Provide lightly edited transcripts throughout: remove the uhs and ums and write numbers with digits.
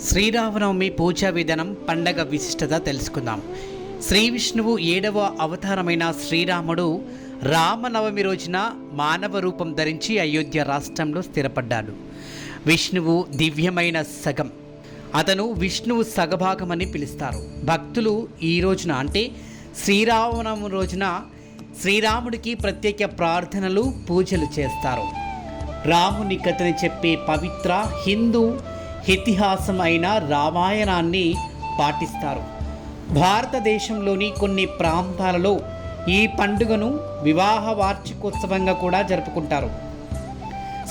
శ్రీరామనవమి పూజా విధానం పండగ విశిష్టత తెలుసుకుందాం. శ్రీ విష్ణువు 7వ అవతారమైన శ్రీరాముడు రామనవమి రోజున మానవ రూపం ధరించి అయోధ్య రాష్ట్రంలో స్థిరపడ్డాడు. విష్ణువు దివ్యమైన సగం, అతను విష్ణువు సగభాగమని పిలుస్తారు. భక్తులు ఈ రోజున అంటే శ్రీరామనవమి రోజున శ్రీరాముడికి ప్రత్యేక ప్రార్థనలు పూజలు చేస్తారు. రాముని కథని చెప్పే పవిత్ర హిందూ ఇతిహాసం అయిన రామాయణాన్ని పాటిస్తారు. భారతదేశంలోని కొన్ని ప్రాంతాలలో ఈ పండుగను వివాహ వార్షికోత్సవంగా కూడా జరుపుకుంటారు.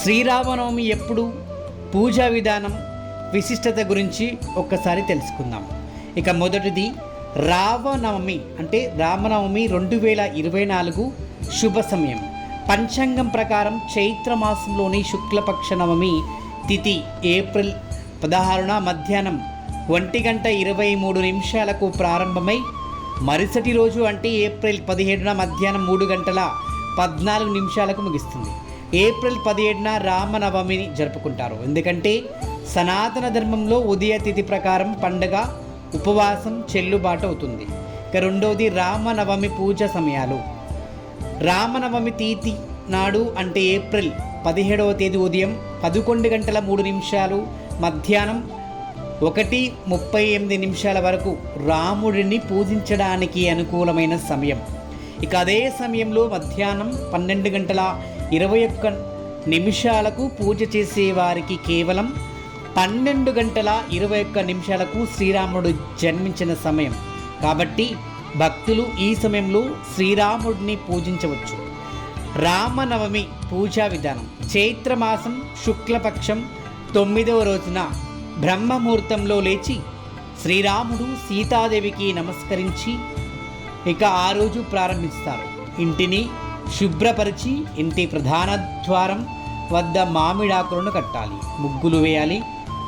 శ్రీరామనవమి ఎప్పుడు, పూజా విధానం, విశిష్టత గురించి ఒక్కసారి తెలుసుకుందాం. ఇక మొదటిది రామనవమి అంటే రామనవమి 2024 శుభ సమయం. పంచాంగం ప్రకారం చైత్రమాసంలోని శుక్లపక్ష నవమి తిథి ఏప్రిల్ 16న మధ్యాహ్నం 1:23 ప్రారంభమై మరుసటి రోజు అంటే ఏప్రిల్ 17న మధ్యాహ్నం 3:14 ముగిస్తుంది. ఏప్రిల్ 17న రామనవమిని జరుపుకుంటారు. ఎందుకంటే సనాతన ధర్మంలో ఉదయ తిథి ప్రకారం పండగ ఉపవాసం చెల్లుబాటు అవుతుంది. ఇక రెండవది రామనవమి పూజ సమయాలు. రామనవమి తిథి నాడు అంటే ఏప్రిల్ 17వ తేదీ ఉదయం 11:03 మధ్యాహ్నం 1:38 వరకు రాముడిని పూజించడానికి అనుకూలమైన సమయం. ఇక అదే సమయంలో మధ్యాహ్నం 12:21 పూజ చేసేవారికి కేవలం 12:21 శ్రీరాముడు జన్మించిన సమయం కాబట్టి భక్తులు ఈ సమయంలో శ్రీరాముడిని పూజించవచ్చు. రామనవమి పూజా విధానం. చైత్రమాసం శుక్లపక్షం 9వ రోజున బ్రహ్మముహూర్తంలో లేచి శ్రీరాముడు సీతాదేవికి నమస్కరించి ఇక ఆ రోజు ప్రారంభిస్తారు. ఇంటిని శుభ్రపరిచి ఇంటి ప్రధాన ద్వారం వద్ద మామిడాకులను కట్టాలి, ముగ్గులు వేయాలి.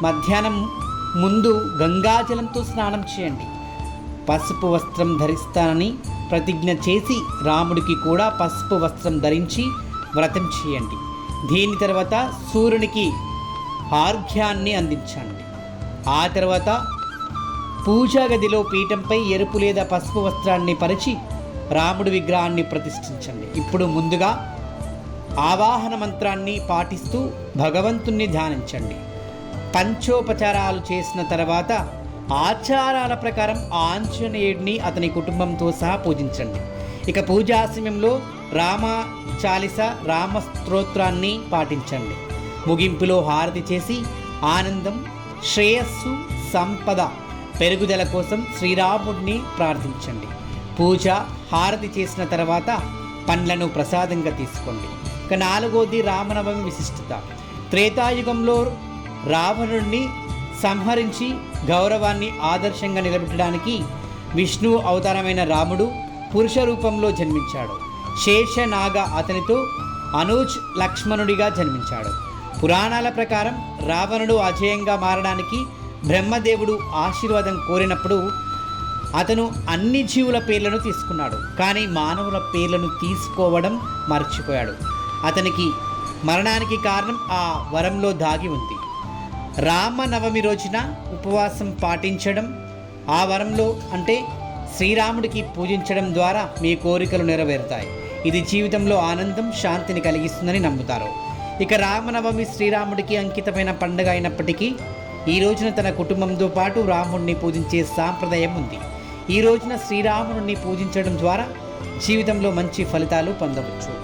మధ్యాహ్నం ముందు గంగాజలంతో స్నానం చేయండి. పసుపు వస్త్రం ధరిస్తానని ప్రతిజ్ఞ చేసి రాముడికి కూడా పసుపు వస్త్రం ధరించి వ్రతం చేయండి. దీని తర్వాత సూర్యునికి ఆర్ఘ్యాన్ని అందించండి. ఆ తర్వాత పూజా గదిలో పీఠంపై ఎరుపు లేదా పసుపు వస్త్రాన్ని పరిచి రాముడి విగ్రహాన్ని ప్రతిష్ఠించండి. ఇప్పుడు ముందుగా ఆవాహన మంత్రాన్ని పాటిస్తూ భగవంతుణ్ణి ధ్యానించండి. పంచోపచారాలు చేసిన తర్వాత ఆచారాల ప్రకారం ఆంజనేయుడిని అతని కుటుంబంతో సహా పూజించండి. ఇక పూజా సమయంలో రామ చాలీస, రామ స్తోత్రాన్ని పాటించండి. ముగింపులో హారతి చేసి ఆనందం, శ్రేయస్సు, సంపద పెరుగుదల కోసం శ్రీరాముడిని ప్రార్థించండి. పూజ హారతి చేసిన తర్వాత పండ్లను ప్రసాదంగా తీసుకోండి. ఇక 4వది రామనవమి విశిష్టత. త్రేతాయుగంలో రావణుడిని సంహరించి గౌరవాన్ని ఆదర్శంగా నిలబెట్టడానికి విష్ణువు అవతారమైన రాముడు పురుష రూపంలో జన్మించాడు. శేషనాగ అతనితో అనూజ్ లక్ష్మణుడిగా జన్మించాడు. పురాణాల ప్రకారం రావణుడు అజేయంగా మారడానికి బ్రహ్మదేవుడు ఆశీర్వాదం కోరినప్పుడు అతను అన్ని జీవుల పేర్లను తీసుకున్నాడు, కానీ మానవుల పేర్లను తీసుకోవడం మర్చిపోయాడు. అతనికి మరణానికి కారణం ఆ వరంలో దాగి ఉంది. రామనవమి రోజున ఉపవాసం పాటించడం, ఆ వరంలో అంటే శ్రీరాముడికి పూజించడం ద్వారా మీ కోరికలు నెరవేరుతాయి. ఇది జీవితంలో ఆనందం, శాంతిని కలిగిస్తుందని నమ్ముతారు. ఇక రామనవమి శ్రీరాముడికి అంకితమైన పండుగ అయినప్పటికీ ఈ రోజున తన కుటుంబంతో పాటు రాముడిని పూజించే సాంప్రదాయం ఉంది. ఈ రోజున శ్రీరాముడిని పూజించడం ద్వారా జీవితంలో మంచి ఫలితాలు పొందవచ్చు.